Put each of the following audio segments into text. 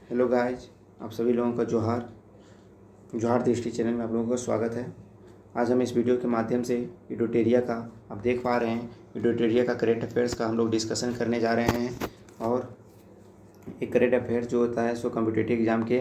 Hello guys, आप सभी लोगों का जोहार जोहार दृष्टि चैनल में आप लोगों का स्वागत है। आज हम इस वीडियो के माध्यम से इडोटेरिया का, आप देख पा रहे हैं, इडोटेरिया का करेंट अफेयर्स का हम लोग डिस्कशन करने जा रहे हैं। और एक करेंट अफेयर्स जो होता है सो कॉम्पिटिटिव एग्ज़ाम के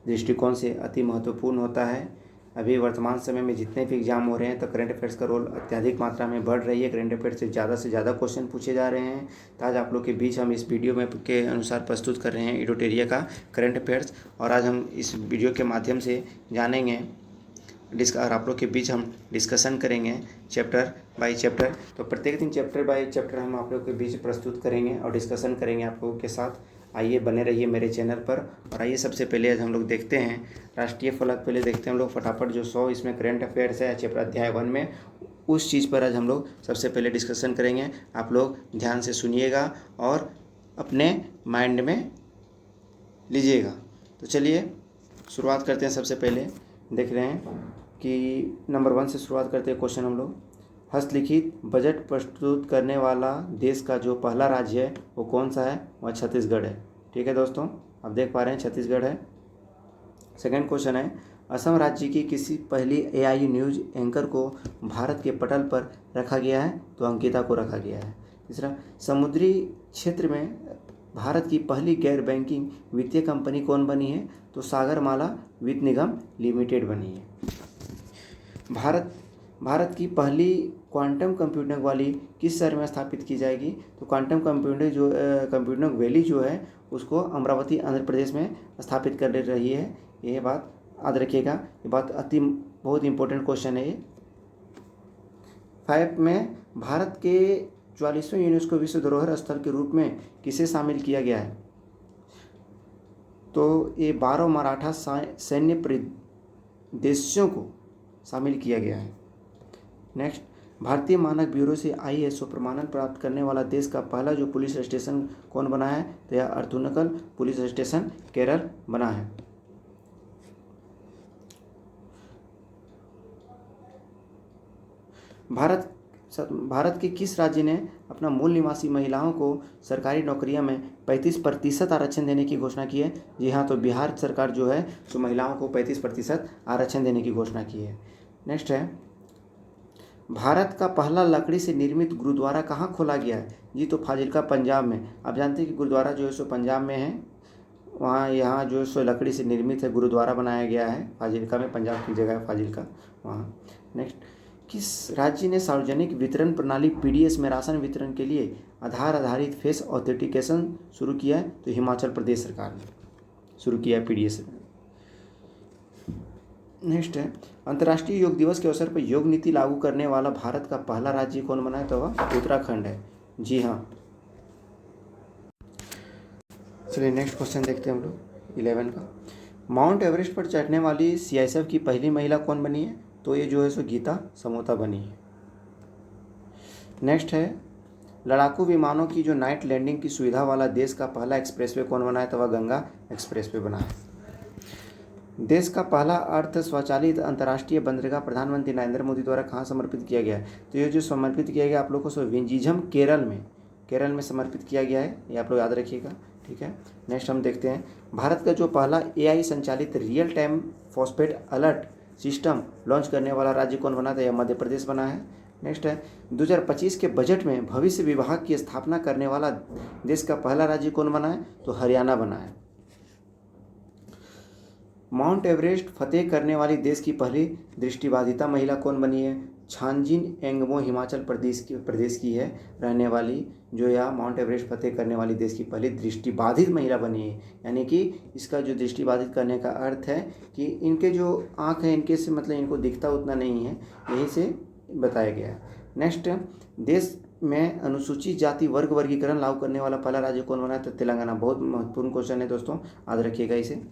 दृष्टिकोण से अति महत्वपूर्ण होता है। अभी वर्तमान समय में जितने भी एग्जाम हो रहे हैं तो करंट अफेयर्स का रोल अत्यधिक मात्रा में बढ़ रही है। करंट अफेयर्स से ज़्यादा क्वेश्चन पूछे जा रहे हैं। तो आज आप लोग के बीच हम इस वीडियो में के अनुसार प्रस्तुत कर रहे हैं इडोटेरिया का करंट अफेयर्स। और आज हम इस वीडियो के माध्यम से जानेंगे और आप लोग के बीच हम डिस्कशन करेंगे चैप्टर बाय चैप्टर। तो प्रत्येक दिन चैप्टर बाय चैप्टर हम आप लोग के बीच प्रस्तुत करेंगे और डिस्कशन करेंगे आप लोगों के साथ। आइए बने रहिए मेरे चैनल पर। और आइए सबसे पहले आज हम लोग देखते हैं राष्ट्रीय फलक। पहले देखते हैं हम लोग फटाफट जो 100 इसमें करंट अफेयर्स है चैप्टर अध्याय 1 में, उस चीज़ पर आज हम लोग सबसे पहले डिस्कशन करेंगे। आप लोग ध्यान से सुनिएगा और अपने माइंड में लीजिएगा। तो चलिए शुरुआत करते हैं। सबसे पहले देख रहे हैं कि नंबर 1 से शुरुआत करते हैं क्वेश्चन हम लोग। हस्तलिखित बजट प्रस्तुत करने वाला देश का जो पहला राज्य है वो कौन सा है? वह छत्तीसगढ़ है। ठीक है दोस्तों, आप देख पा रहे हैं छत्तीसगढ़ है। सेकंड क्वेश्चन है, असम राज्य की किसी पहली एआई न्यूज़ एंकर को भारत के पटल पर रखा गया है? तो अंकिता को रखा गया है। तीसरा, समुद्री क्षेत्र में भारत की पहली गैर बैंकिंग वित्तीय कंपनी कौन बनी है? तो सागरमाला वित्त निगम लिमिटेड बनी है। भारत की पहली क्वांटम कंप्यूटिंग वाली किस शहर में स्थापित की जाएगी? तो क्वांटम कंप्यूटिंग वैली जो है उसको अमरावती आंध्र प्रदेश में स्थापित कर रही है। ये बात याद रखिएगा, ये बात बहुत इंपॉर्टेंट क्वेश्चन है ये। 5 में भारत के 44वें यूनेस्को विश्व धरोहर स्थल के रूप में किसे शामिल किया गया है? तो ये 12 मराठा सैन्य परिदृश्यों को शामिल किया गया है। नेक्स्ट, भारतीय मानक ब्यूरो से ISO प्रमाणन प्राप्त करने वाला देश का पहला जो पुलिस स्टेशन कौन बना है? तो यह अर्थुनकल पुलिस स्टेशन केरल बना है। भारत के किस राज्य ने अपना मूल निवासी महिलाओं को सरकारी नौकरियों में 35% आरक्षण देने की घोषणा की है? जी हाँ, तो बिहार सरकार जो है तो महिलाओं को 35% आरक्षण देने की घोषणा की है। नेक्स्ट है, भारत का पहला लकड़ी से निर्मित गुरुद्वारा कहाँ खोला गया है? जी तो फाजिल्का पंजाब में। आप जानते हैं कि गुरुद्वारा जो है सो पंजाब में है, वहाँ यहाँ जो है सो लकड़ी से निर्मित है गुरुद्वारा बनाया गया है फाजिल्का में, पंजाब की जगह है फाजिल्का वहाँ। नेक्स्ट, किस राज्य ने सार्वजनिक वितरण प्रणाली PDS में राशन वितरण के लिए आधार आधारित फेस ऑथेंटिकेशन शुरू किया है? तो हिमाचल प्रदेश सरकार ने शुरू किया है PDS। नेक्स्ट है, अंतर्राष्ट्रीय योग दिवस के अवसर पर योग नीति लागू करने वाला भारत का पहला राज्य कौन बना है? तो वह उत्तराखंड है। जी हाँ। चलिए नेक्स्ट क्वेश्चन देखते हैं हम लोग 11 का। माउंट एवरेस्ट पर चढ़ने वाली CISF की पहली महिला कौन बनी है? तो ये जो है सो गीता समोता बनी है। नेक्स्ट है, लड़ाकू विमानों की जो नाइट लैंडिंग की सुविधा वाला देश का पहला एक्सप्रेसवे कौन बना है? तो वह गंगा एक्सप्रेसवे बना है। देश का पहला अर्ध स्वचालित अंतर्राष्ट्रीय बंदरगाह प्रधानमंत्री नरेंद्र मोदी द्वारा कहाँ समर्पित किया गया है? तो ये जो समर्पित किया गया आप लोगों को सो विंझीझम केरल में समर्पित किया गया है। ये आप लोग याद रखिएगा। ठीक है, नेक्स्ट हम देखते हैं, भारत का जो पहला AI संचालित real time phosphate alert system launch करने वाला राज्य कौन बना था? यह मध्य प्रदेश बना है। नेक्स्ट है, 2025 के बजट में भविष्य विभाग की स्थापना करने वाला देश का पहला राज्य कौन बना है? तो हरियाणा बना है। माउंट एवरेस्ट फतेह करने वाली देश की पहली दृष्टिबाधिता महिला कौन बनी है? छांजिन एंगमो हिमाचल प्रदेश की है रहने वाली, जो यह माउंट एवरेस्ट फतेह करने वाली देश की पहली दृष्टिबाधित महिला बनी है। यानी कि इसका जो दृष्टिबाधित करने का अर्थ है कि इनके जो आँख है इनके से मतलब इनको दिखता उतना नहीं है, यही से बताया गया। नेक्स्ट, देश में अनुसूचित जाति वर्गीकरण लागू करने वाला पहला राज्य कौन बना है? तो तेलंगाना। बहुत महत्वपूर्ण क्वेश्चन है दोस्तों, याद रखिएगा इसे।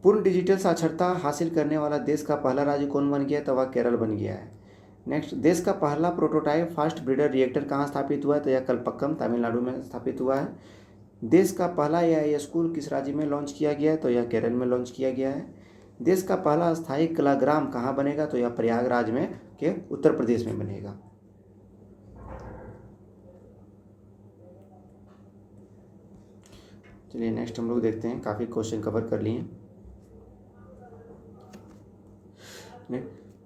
पूर्ण डिजिटल साक्षरता हासिल करने वाला देश का पहला राज्य कौन बन गया? तो वह केरल बन गया है। नेक्स्ट, देश का पहला प्रोटोटाइप फास्ट ब्रीडर रिएक्टर कहाँ स्थापित हुआ है? तो यह कलपक्कम तमिलनाडु में स्थापित हुआ है। देश का पहला AI स्कूल किस राज्य में लॉन्च किया गया है? तो यह केरल में लॉन्च किया गया है। देश का पहला स्थायी कलाग्राम कहाँ बनेगा? तो यह प्रयागराज में के उत्तर प्रदेश में बनेगा। चलिए नेक्स्ट हम लोग देखते हैं, काफ़ी क्वेश्चन कवर कर लिए।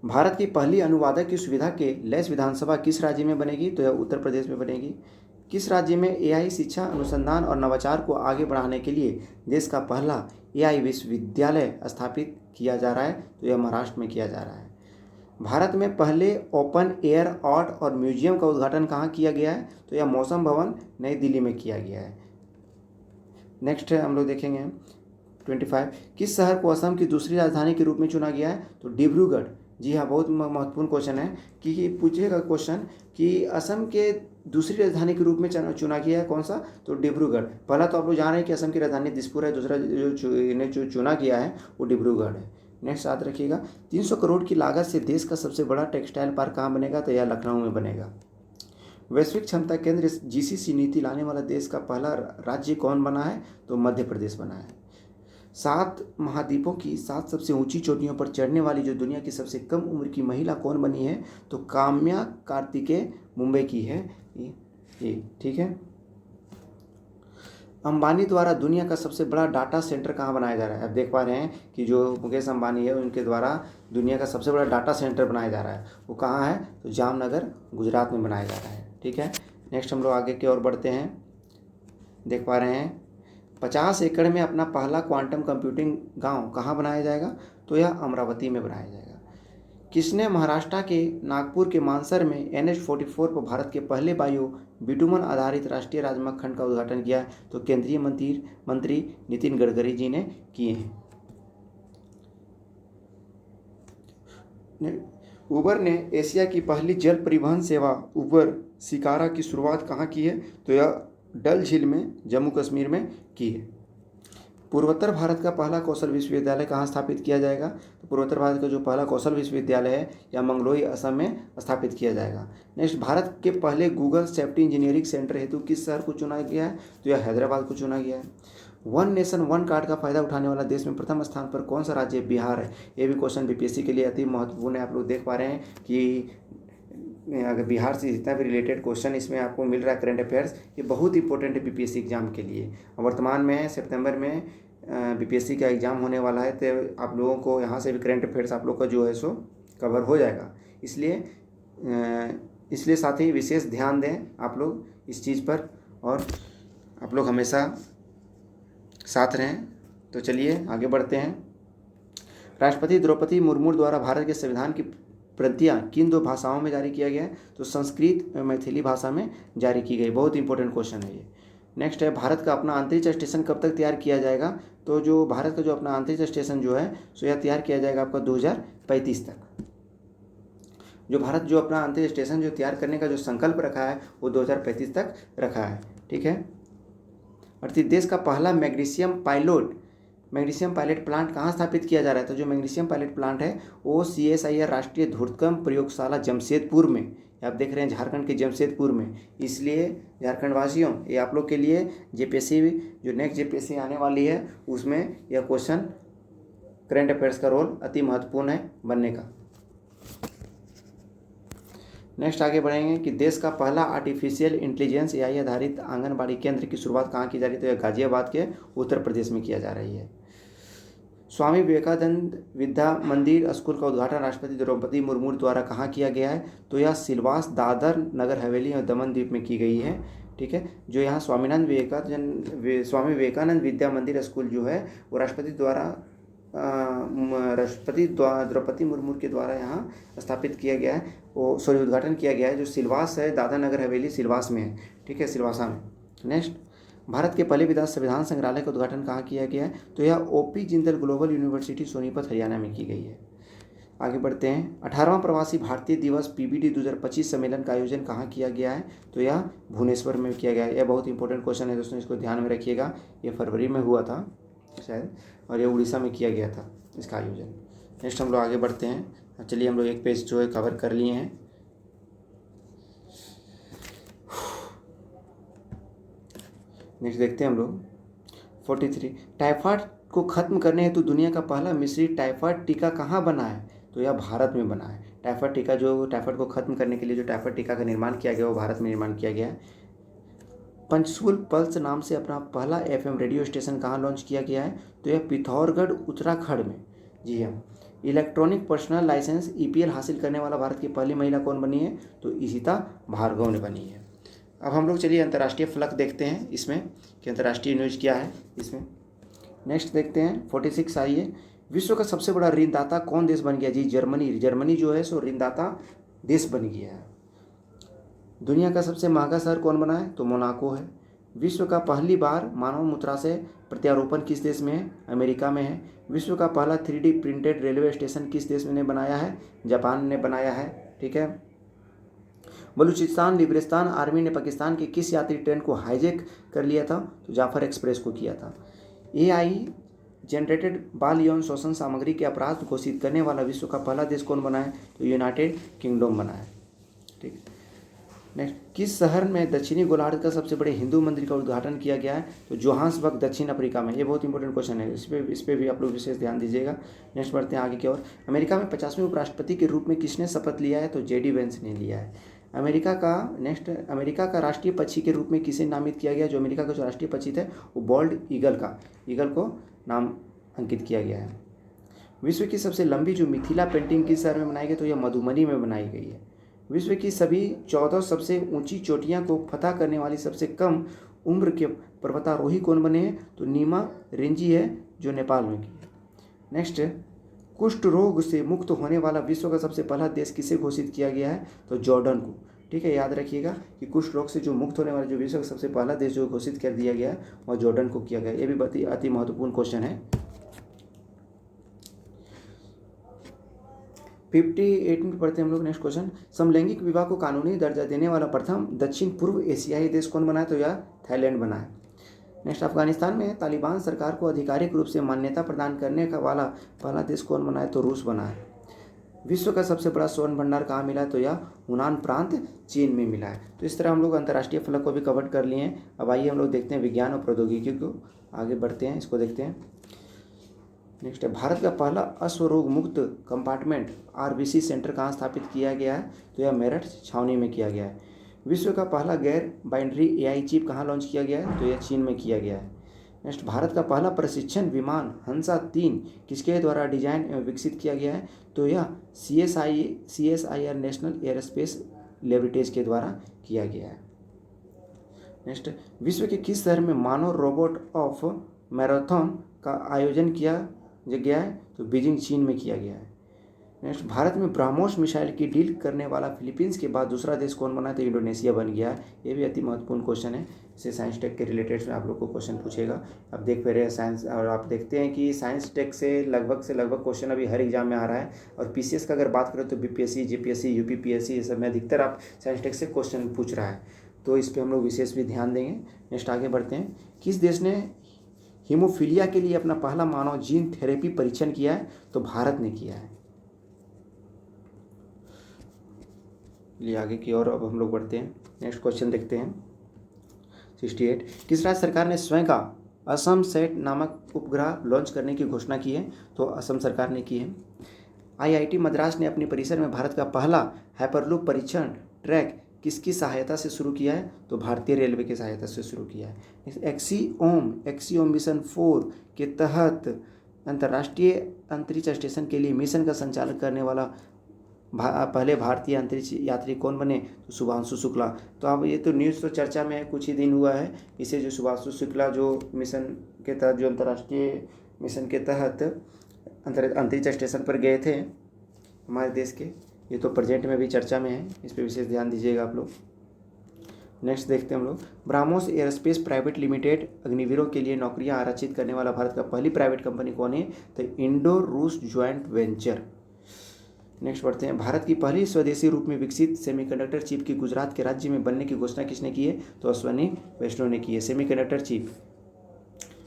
भारत की पहली अनुवादक की सुविधा के लैस विधानसभा किस राज्य में बनेगी? तो यह उत्तर प्रदेश में बनेगी। किस राज्य में एआई शिक्षा, अनुसंधान और नवाचार को आगे बढ़ाने के लिए देश का पहला एआई विश्वविद्यालय स्थापित किया जा रहा है? तो यह महाराष्ट्र में किया जा रहा है। भारत में पहले ओपन एयर आर्ट और म्यूजियम का उद्घाटन कहाँ किया गया है? तो यह मौसम भवन नई दिल्ली में किया गया है। नेक्स्ट हम लोग देखेंगे 25, किस शहर को असम की दूसरी राजधानी के रूप में चुना गया है? तो डिब्रूगढ़। जी हाँ, बहुत महत्वपूर्ण क्वेश्चन है कि पूछेगा क्वेश्चन कि असम के दूसरी राजधानी के रूप में चुना गया है, कौन सा? तो डिब्रूगढ़। पहला तो आप लोग जान रहे हैं कि असम की राजधानी दिसपुर है, दूसरा जो चुना गया है वो डिब्रूगढ़ है। नेक्स्ट याद रखिएगा, 300 करोड़ की लागत से देश का सबसे बड़ा टेक्सटाइल पार्क कहाँ बनेगा? तो यह लखनऊ में बनेगा। वैश्विक क्षमता केंद्र जीसीसी नीति लाने वाला देश का पहला राज्य कौन बना है? तो मध्य प्रदेश बना है। 7 महाद्वीपों की 7 सबसे ऊंची चोटियों पर चढ़ने वाली जो दुनिया की सबसे कम उम्र की महिला कौन बनी है? तो काम्या कार्तिकेय मुंबई की है ये, ठीक है। अंबानी द्वारा दुनिया का सबसे बड़ा डाटा सेंटर कहाँ बनाया जा रहा है? आप देख पा रहे हैं कि जो मुकेश अंबानी है उनके द्वारा दुनिया का सबसे बड़ा डाटा सेंटर बनाया जा रहा है, वो कहाँ है? तो जामनगर गुजरात में बनाया जा रहा है, ठीक है। नेक्स्ट हम लोग आगे की ओर बढ़ते हैं। देख पा रहे हैं 50 एकड़ में अपना पहला क्वांटम कंप्यूटिंग गांव कहाँ बनाया जाएगा? तो यह अमरावती में बनाया जाएगा। किसने महाराष्ट्र के नागपुर के मानसर में NH-44 पर भारत के पहले बायो बिटुमन आधारित राष्ट्रीय राजमार्ग खंड का उद्घाटन किया? तो केंद्रीय मंत्री नितिन गडकरी जी ने किए हैं। उबर ने एशिया की पहली जल परिवहन सेवा उबर शिकारा की शुरुआत कहाँ की है? तो यह डल झील में जम्मू कश्मीर में की है। पूर्वोत्तर भारत का पहला कौशल विश्वविद्यालय कहाँ स्थापित किया जाएगा? तो पूर्वोत्तर भारत का जो पहला कौशल विश्वविद्यालय है यह मंगलोई असम में स्थापित किया जाएगा। नेक्स्ट, भारत के पहले गूगल सेफ्टी इंजीनियरिंग सेंटर हेतु किस शहर को चुना गया है? तो यह हैदराबाद को चुना गया है। वन नेशन वन कार्ड का फायदा उठाने वाला देश में प्रथम स्थान पर कौन सा राज्य? बिहार है। ये भी क्वेश्चन बीपीएससी के लिए अति महत्वपूर्ण है। आप लोग देख पा रहे हैं कि अगर बिहार से जितना भी रिलेटेड क्वेश्चन इसमें आपको मिल रहा है करंट अफेयर्स, ये बहुत इंपॉर्टेंट है बीपीएससी एग्जाम के लिए। वर्तमान में सितंबर में बीपीएससी का एग्ज़ाम होने वाला है, तो आप लोगों को यहाँ से भी करंट अफेयर्स आप लोग का जो है सो कवर हो जाएगा। इसलिए साथ ही विशेष ध्यान दें आप लोग इस चीज़ पर, और आप लोग हमेशा साथ रहें। तो चलिए आगे बढ़ते हैं। राष्ट्रपति द्रौपदी मुर्मू द्वारा भारत के संविधान की प्रतियां किन 2 भाषाओं में जारी किया गया है? तो संस्कृत और मैथिली भाषा में जारी की गई। बहुत इंपॉर्टेंट क्वेश्चन है ये। नेक्स्ट है, भारत का अपना अंतरिक्ष स्टेशन कब तक तैयार किया जाएगा? तो जो भारत का जो अपना अंतरिक्ष स्टेशन जो है सो यह तैयार किया जाएगा आपका 2035 तक। जो भारत जो अपना अंतरिक्ष स्टेशन जो तैयार करने का जो संकल्प रखा है वो 2035 तक रखा है, ठीक है। अर्थात देश का पहला मैग्नीशियम पायलट प्लांट कहाँ स्थापित किया जा रहा है? तो जो मैग्नीशियम पायलट प्लांट है वो CSIR राष्ट्रीय ध्रुवकर्म प्रयोगशाला जमशेदपुर में, आप देख रहे हैं झारखंड के जमशेदपुर में। इसलिए झारखंड वासियों, ये आप लोग के लिए जेपीएससी जो नेक्स्ट जेपीएससी आने वाली है उसमें यह क्वेश्चन करंट अफेयर्स का रोल अति महत्वपूर्ण है बनने का। नेक्स्ट आगे बढ़ेंगे कि देश का पहला आर्टिफिशियल इंटेलिजेंस AI आधारित आंगनबाड़ी केंद्र की शुरुआत कहाँ की जा रही है? तो यह गाजियाबाद के उत्तर प्रदेश में किया जा रही है। स्वामी विवेकानंद विद्या मंदिर स्कूल का उद्घाटन राष्ट्रपति द्रौपदी मुर्मू द्वारा कहाँ किया गया है? तो यह सिलवास, दादर नगर हवेली और दमन द्वीप में की गई है, ठीक है। जो यहाँ स्वामी विवेकानंद विद्या मंदिर स्कूल जो है वो राष्ट्रपति द्रौपदी मुर्मू के द्वारा यहाँ स्थापित किया गया है, वो उद्घाटन किया गया है, जो सिलवास है, दादर नगर हवेली सिलवास में है, ठीक है, सिलवासा में। नेक्स्ट, भारत के पहले संविधान संग्रहालय का उद्घाटन कहाँ किया गया है? तो यह OP Jindal global university Sonipat Haryana में की गई है। आगे बढ़ते हैं। 18वां प्रवासी भारतीय दिवस PBD 2025 सम्मेलन का आयोजन कहाँ किया गया है? तो यह भुवनेश्वर में किया गया है। यह बहुत इंपॉर्टेंट क्वेश्चन है दोस्तों, इसको ध्यान में रखिएगा। ये फरवरी में हुआ था शायद, और ये उड़ीसा में किया गया था इसका आयोजन। नेक्स्ट हम लोग आगे बढ़ते हैं। चलिए हम लोग एक पेज जो है कवर कर लिए हैं। नेक्स्ट देखते हैं हम लोग 43, टाइफाइड को खत्म करने हेतु दुनिया का पहला मिश्रित टाइफाइड टीका कहाँ बना है? तो यह भारत में बना है। टाइफाइड को खत्म करने के लिए जो टाइफाइड टीका का निर्माण किया गया वो भारत में निर्माण किया गया है। पंचकुल पल्स नाम से अपना पहला FM रेडियो स्टेशन कहाँ लॉन्च किया गया है? तो यह पिथौरागढ़ उत्तराखंड में। जी हाँ। इलेक्ट्रॉनिक पर्सनल लाइसेंस EPL हासिल करने वाला भारत की पहली महिला कौन बनी है? तो ईशिता भार्गव ने बनी है। अब हम लोग चलिए अंतर्राष्ट्रीय फलक देखते हैं इसमें कि अंतर्राष्ट्रीय न्यूज क्या है इसमें। नेक्स्ट देखते हैं 46 आइए। विश्व का सबसे बड़ा ऋणदाता कौन देश बन गया? जी जर्मनी। जर्मनी जो है सो ऋणदाता देश बन गया है। दुनिया का सबसे महंगा शहर कौन बना है? तो मोनाको है। विश्व का पहली बार मानव मुद्रा से प्रत्यारोपण किस देश में है? अमेरिका में है। विश्व का पहला 3D प्रिंटेड रेलवे स्टेशन किस देश ने बनाया है? जापान ने बनाया है। ठीक है। बलूचिस्तान लिबरिस्तान आर्मी ने पाकिस्तान के किस यात्री ट्रेन को हाईजैक कर लिया था? तो जाफर एक्सप्रेस को किया था। AI जनरेटेड बाल यौन शोषण सामग्री के अपराध घोषित करने वाला विश्व का पहला देश कौन बना है? तो यूनाइटेड किंगडम बना है। ठीक। नेक्स्ट, किस शहर में दक्षिणी गोलार्ध का सबसे बड़े हिंदू मंदिर का उद्घाटन किया गया है? तो जोहान्सबर्ग दक्षिण अफ्रीका में। ये बहुत इंपॉर्टेंट क्वेश्चन है, इस पे भी आप लोग विशेष ध्यान दीजिएगा। नेक्स्ट बढ़ते हैं आगे की ओर। अमेरिका में 50वें उपराष्ट्रपति के रूप में किसने शपथ लिया है? तो JD वेंस ने लिया है। अमेरिका का राष्ट्रीय पक्षी के रूप में किसे नामित किया गया? जो अमेरिका का जो राष्ट्रीय पक्षी थे वो बॉल्ड ईगल को नाम अंकित किया गया है। विश्व की सबसे लंबी जो मिथिला पेंटिंग किस शहर में बनाई गई? तो यह मधुबनी में बनाई गई है। विश्व की सभी 14 सबसे ऊंची चोटियां को फतह करने वाली सबसे कम उम्र के पर्वतारोही कौन बने हैं? तो नीमा रेंजी है जो नेपाल में की है। नेक्स्ट, कुष्ठ रोग से मुक्त होने वाला विश्व का सबसे पहला देश किसे घोषित किया गया है? तो जॉर्डन को। ठीक है, याद रखिएगा कि कुष्ठ रोग से जो मुक्त होने वाला जो विश्व का सबसे पहला देश जो घोषित कर दिया गया है वह जॉर्डन को किया गया। ये भी अति महत्वपूर्ण क्वेश्चन है। 58 में पढ़ते हैं हम लोग। नेक्स्ट क्वेश्चन, समलैंगिक विवाह को कानूनी दर्जा देने वाला प्रथम दक्षिण पूर्व एशियाई देश कौन बना है? तो यह थाईलैंड बना है। नेक्स्ट, अफगानिस्तान में तालिबान सरकार को आधिकारिक रूप से मान्यता प्रदान करने का वाला पहला देश कौन बना है? तो रूस बना है। विश्व का सबसे बड़ा स्वर्ण भंडार कहाँ मिला है? तो यह हुनान प्रांत चीन में मिला है। तो इस तरह हम लोग अंतर्राष्ट्रीय फलक को भी कवर कर लिए हैं। अब आइए हम लोग देखते हैं विज्ञान और प्रौद्योगिकी को, आगे बढ़ते हैं, इसको देखते हैं। नेक्स्ट है, भारत का पहला अश्वरोग मुक्त कंपार्टमेंट RBC सेंटर कहाँ स्थापित किया गया है? तो यह मेरठ छावनी में किया गया है। विश्व का पहला गैर बाइनरी AI चिप कहाँ लॉन्च किया गया है? तो यह चीन में किया गया है। नेक्स्ट, भारत का पहला प्रशिक्षण विमान हंसा 3 किसके द्वारा डिजाइन एवं विकसित किया गया है? तो यह CSIR नेशनल एयरस्पेस लैबोरेटरीज के द्वारा किया गया है। नेक्स्ट, विश्व के किस शहर में मानव रोबोट ऑफ मैराथन का आयोजन किया गया है? तो बीजिंग चीन में किया गया है। नेक्स्ट, भारत में ब्रह्मोस मिसाइल की डील करने वाला फिलीपींस के बाद दूसरा देश कौन बना है? तो इंडोनेशिया बन गया है। ये भी अति महत्वपूर्ण क्वेश्चन है, इसे साइंस टेक के रिलेटेड में आप लोग को क्वेश्चन पूछेगा। अब देख पा रहे हैं साइंस, और आप देखते हैं कि साइंस टेक से लगभग क्वेश्चन अभी हर एग्जाम में आ रहा है। और PCS का अगर बात करें तो BPSC GPSC UPPSC ये सब में अधिकतर आप साइंस टेक से क्वेश्चन पूछ रहा है, तो इस पर हम लोग विशेष भी ध्यान देंगे। नेक्स्ट आगे बढ़ते हैं। किस देश ने हीमोफीलिया के लिए अपना पहला मानव जीन थेरेपी परीक्षण किया है? तो भारत ने किया है। लिए आगे की ओर अब हम लोग बढ़ते हैं। नेक्स्ट क्वेश्चन देखते हैं 68। किस राज्य सरकार ने स्वयं का असम सेट नामक उपग्रह लॉन्च करने की घोषणा की है? तो असम सरकार ने की है। IIT मद्रास ने अपने परिसर में भारत का पहला हाइपरलूप परीक्षण ट्रैक किसकी सहायता से शुरू किया है? तो भारतीय रेलवे की सहायता से शुरू किया है। एक्सियोम मिशन 4 के तहत अंतर्राष्ट्रीय अंतरिक्ष स्टेशन के लिए मिशन का संचालन करने वाला पहले भारतीय अंतरिक्ष यात्री कौन बने? तो शुभांशु शुक्ला। तो अब ये तो न्यूज़ तो चर्चा में है, कुछ ही दिन हुआ है इसे, जो शुभांशु शुक्ला जो मिशन के तहत, जो अंतर्राष्ट्रीय मिशन के तहत अंतरिक्ष स्टेशन पर गए थे हमारे देश के, ये तो प्रेजेंट में भी चर्चा में है, इस पर विशेष ध्यान दीजिएगा आप लोग। नेक्स्ट देखते हैं हम लोग। ब्रह्मोस एयरस्पेस प्राइवेट लिमिटेड अग्निवीरों के लिए नौकरियां आरक्षित करने वाला भारत का पहली प्राइवेट कंपनी कौन है? तो इंडो रूस ज्वाइंट वेंचर। नेक्स्ट बढ़ते हैं। भारत की पहली स्वदेशी रूप में विकसित सेमीकंडक्टर चिप की गुजरात के राज्य में बनने की घोषणा किसने की है? तो अश्विनी वैष्णव ने की है। Semiconductor chip.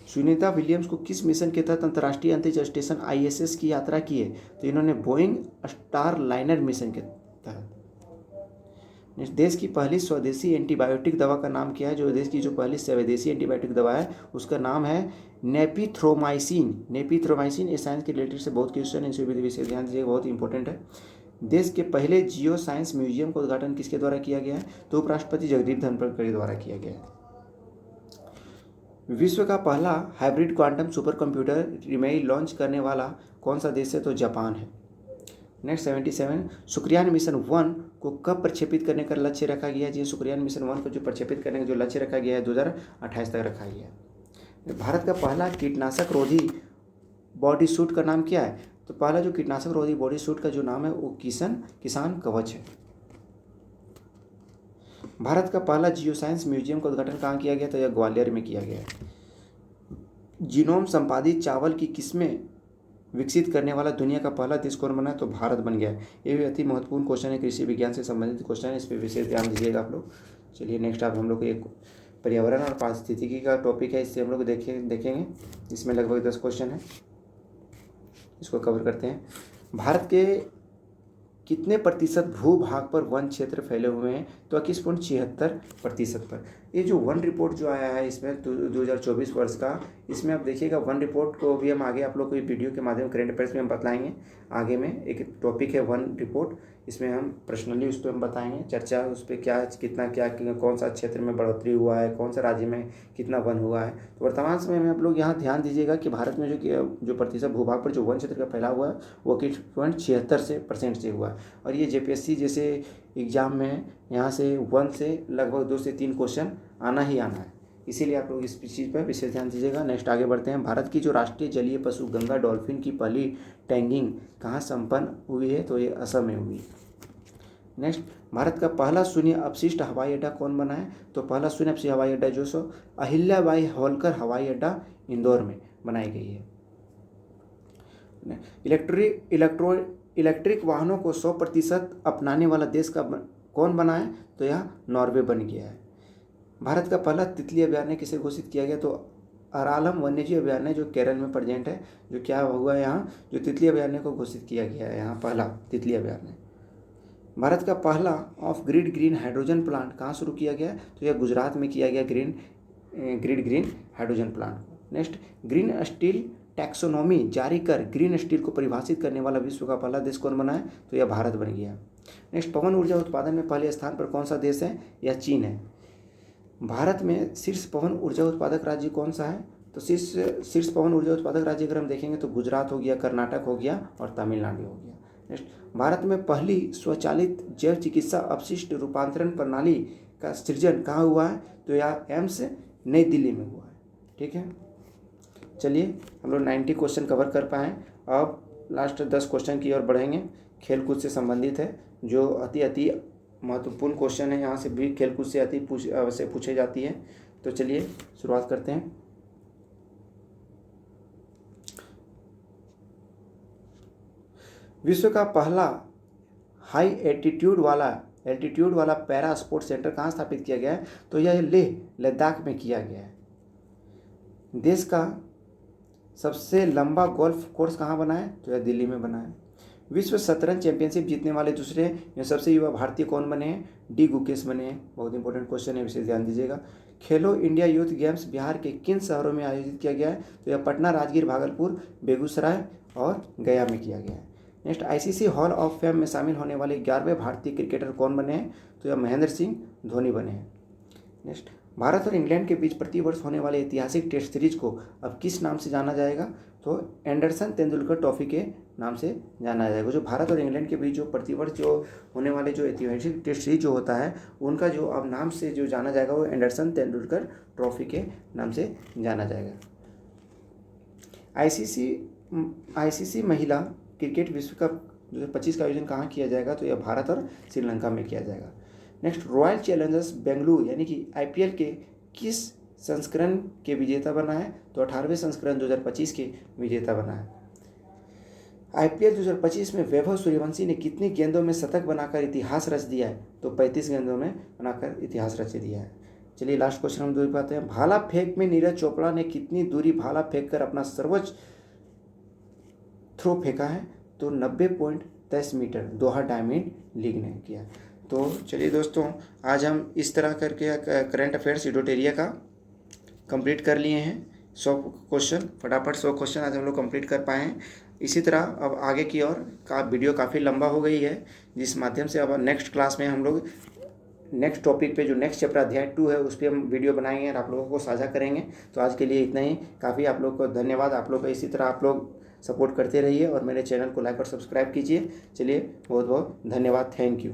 सुनीता विलियम्स को किस मिशन के तहत अंतर्राष्ट्रीय अंतरिक्ष स्टेशन ISS की यात्रा की है? तो इन्होंने बोइंग स्टारलाइनर मिशन के तहत। देश की पहली स्वदेशी एंटीबायोटिक दवा का नाम क्या है? जो देश की जो पहली स्वदेशी एंटीबायोटिक दवा है उसका नाम है नेपिथ्रोमाइसिन। ये साइंस के रिलेटेड से बहुत क्वेश्चन है, इसे भी विशेष ध्यान दीजिएगा, बहुत इंपॉर्टेंट है। देश के पहले जियो साइंस म्यूजियम का उद्घाटन किसके द्वारा किया गया है? तो उपराष्ट्रपति जगदीप धनखड़ के द्वारा किया गया है। विश्व का पहला हाइब्रिड क्वांटम सुपर कंप्यूटर रिमेई लॉन्च करने वाला कौन सा देश है? तो जापान है। नेक्स्ट 77, शुक्रयान मिशन 1 को कब प्रक्षेपित करने का लक्ष्य रखा गया है? जी, शुक्रयान मिशन 1 को जो प्रक्षेपित करने का जो लक्ष्य रखा गया है 2028 तक रखा गया है। भारत का पहला कीटनाशक रोधी बॉडी सूट का नाम क्या है? तो पहला जो कीटनाशक रोधी बॉडी सूट का जो नाम है वो किसान कवच है। भारत का पहला जियो साइंस म्यूजियम का उद्घाटन कहाँ किया गया? तो यह ग्वालियर में किया गया है। जीनोम संपादित चावल की किस्में विकसित करने वाला दुनिया का पहला देश कौन बना है? तो भारत बन गया है। ये भी अति महत्वपूर्ण क्वेश्चन है, कृषि विज्ञान से संबंधित क्वेश्चन है, इस पर विशेष ध्यान दीजिएगा आप लोग। चलिए नेक्स्ट आप हम लोग एक पर्यावरण और पारिस्थितिकी का टॉपिक है, इससे हम लोग देखेंगे। इसमें लगभग 10 क्वेश्चन है, इसको कवर करते हैं। भारत के कितने प्रतिशत भूभाग पर वन क्षेत्र फैले हुए हैं? तो 21.76% पर। ये जो वन रिपोर्ट जो आया है इसमें 2024 वर्ष का, इसमें आप देखिएगा वन रिपोर्ट को भी हम आगे आप लोग को वीडियो के माध्यम करंट अफेयर्स में हम बताएंगे। आगे में एक टॉपिक है वन रिपोर्ट, इसमें हम पर्सनली उस पर हम बताएंगे चर्चा, उस पर क्या कौन सा क्षेत्र में बढ़ोतरी हुआ है, कौन सा राज्य में कितना वन हुआ है। तो वर्तमान समय में आप लोग यहाँ ध्यान दीजिएगा कि भारत में जो प्रतिशत भूभाग पर जो वन क्षेत्र का फैला हुआ है वो 21.76% से हुआ है। और ये JPSC जैसे एग्जाम में यहाँ से 1 से लगभग 2 से 3 क्वेश्चन आना ही आना है, इसीलिए आप लोग इस चीज़ पर विशेष ध्यान दीजिएगा। नेक्स्ट आगे बढ़ते हैं। भारत की जो राष्ट्रीय जलीय पशु गंगा डॉल्फिन की पहली टैगिंग कहाँ संपन्न हुई है? तो ये असम में हुई। नेक्स्ट, भारत का पहला शून्य अपशिष्ट हवाई अड्डा कौन बना है? तो पहला शून्य अपशिष्ट हवाई अड्डा जो सो अहिल्याबाई होलकर हवाई अड्डा इंदौर में बनाई गई है। इलेक्ट्रिक वाहनों को 100% अपनाने वाला देश का कौन बना है? तो यह नॉर्वे बन गया है। भारत का पहला तितली अभयारण्य किसे घोषित किया गया? तो अरालम वन्यजीव अभयारण्य जो केरल में प्रेजेंट है, जो क्या हुआ है यहाँ, जो तितली अभयारण्य को घोषित किया गया है यहाँ पहला तितली अभयारण्य। भारत का पहला of grid green hydrogen plant कहाँ शुरू किया गया? तो यह गुजरात में किया गया, green hydrogen plant. Next, green steel taxonomy जारी कर ग्रीन स्टील को परिभाषित करने वाला विश्व का पहला देश कौन बना है? तो यह भारत बन गया। नेक्स्ट, पवन ऊर्जा उत्पादन में पहले स्थान पर कौन सा देश है? यह चीन है। भारत में शीर्ष पवन ऊर्जा उत्पादक राज्य कौन सा है? तो शीर्ष पवन ऊर्जा उत्पादक राज्य अगर हम देखेंगे तो गुजरात हो गया, कर्नाटक हो गया और तमिलनाडु हो गया। नेक्स्ट, भारत में पहली स्वचालित जैव चिकित्सा अपशिष्ट रूपांतरण प्रणाली का सृजन कहाँ हुआ है? तो यह एम्स नई दिल्ली में हुआ है। ठीक है, चलिए हम लोग 90 क्वेश्चन कवर कर पाए। अब लास्ट 10 क्वेश्चन की ओर बढ़ेंगे, खेलकूद से संबंधित है, जो अति महत्वपूर्ण क्वेश्चन है। यहाँ से भी खेलकूद से अवश्य पूछे जाती है। तो चलिए शुरुआत करते हैं। विश्व का पहला हाई एल्टीट्यूड वाला पैरा स्पोर्ट सेंटर कहाँ स्थापित किया गया है? तो यह लेह लद्दाख में किया गया है। देश का सबसे लंबा गोल्फ कोर्स कहाँ बना है? तो यह दिल्ली में बना है। विश्व शतरंज चैंपियनशिप जीतने वाले दूसरे या सबसे युवा भारतीय कौन बने हैं? डी गुकेश बने हैं। बहुत इंपॉर्टेंट क्वेश्चन है, विशेष ध्यान दीजिएगा। खेलो इंडिया यूथ गेम्स बिहार के किन शहरों में आयोजित किया गया है? तो यह पटना, राजगीर, भागलपुर, बेगूसराय और गया में किया गया है। Next, ICC hall of fame में शामिल होने वाले 11वें भारतीय क्रिकेटर कौन बने हैं? तो यह महेंद्र सिंह धोनी बने हैं। नेक्स्ट, भारत और इंग्लैंड के बीच प्रतिवर्ष होने वाले ऐतिहासिक टेस्ट सीरीज को अब किस नाम से जाना जाएगा? तो एंडरसन तेंदुलकर ट्रॉफी के नाम से जाना जाएगा। जो भारत और इंग्लैंड के बीच जो प्रतिवर्ष जो होने वाले जो ऐतिहासिक टेस्ट सीरीज जो होता है, उनका जो अब नाम से जो जाना जाएगा वो एंडरसन तेंदुलकर ट्रॉफी के नाम से जाना जाएगा। ICC महिला क्रिकेट विश्व कप 2025 का आयोजन कहाँ किया जाएगा? तो यह भारत और श्रीलंका में किया जाएगा। नेक्स्ट, रॉयल चैलेंजर्स बेंगलुरु यानी कि IPL के किस संस्करण के विजेता बना है? तो 18वें संस्करण 2025 के विजेता बना है। IPL 2025 में वैभव सूर्यवंशी ने कितनी गेंदों में शतक बनाकर इतिहास रच दिया है? तो 35 गेंदों में बनाकर इतिहास रच दिया है। चलिए लास्ट क्वेश्चन हम दूरी पाते हैं। भाला फेंक में नीरज चोपड़ा ने कितनी दूरी भाला फेंक कर अपना सर्वोच्च थ्रो फेंका है? तो 90.23 मीटर दोहा डायमंड लीग ने किया। तो चलिए दोस्तों, आज हम इस तरह करके करंट अफेयर्स इडोटेरिया का कंप्लीट कर लिए हैं। 100 क्वेश्चन फटाफट 100 क्वेश्चन आज हम लोग कंप्लीट कर पाए हैं। इसी तरह अब आगे की ओर का वीडियो काफ़ी लंबा हो गई है, जिस माध्यम से अब नेक्स्ट क्लास में हम लोग नेक्स्ट टॉपिक पे जो नेक्स्ट चैप्टर अध्याय 2 है उस पर हम वीडियो बनाएंगे और आप लोगों को साझा करेंगे। तो आज के लिए इतना ही काफ़ी। आप लोग को धन्यवाद। आप लोग का इसी तरह आप लोग सपोर्ट करते रहिए और मेरे चैनल को लाइक और सब्सक्राइब कीजिए। चलिए, बहुत बहुत धन्यवाद। Thank you.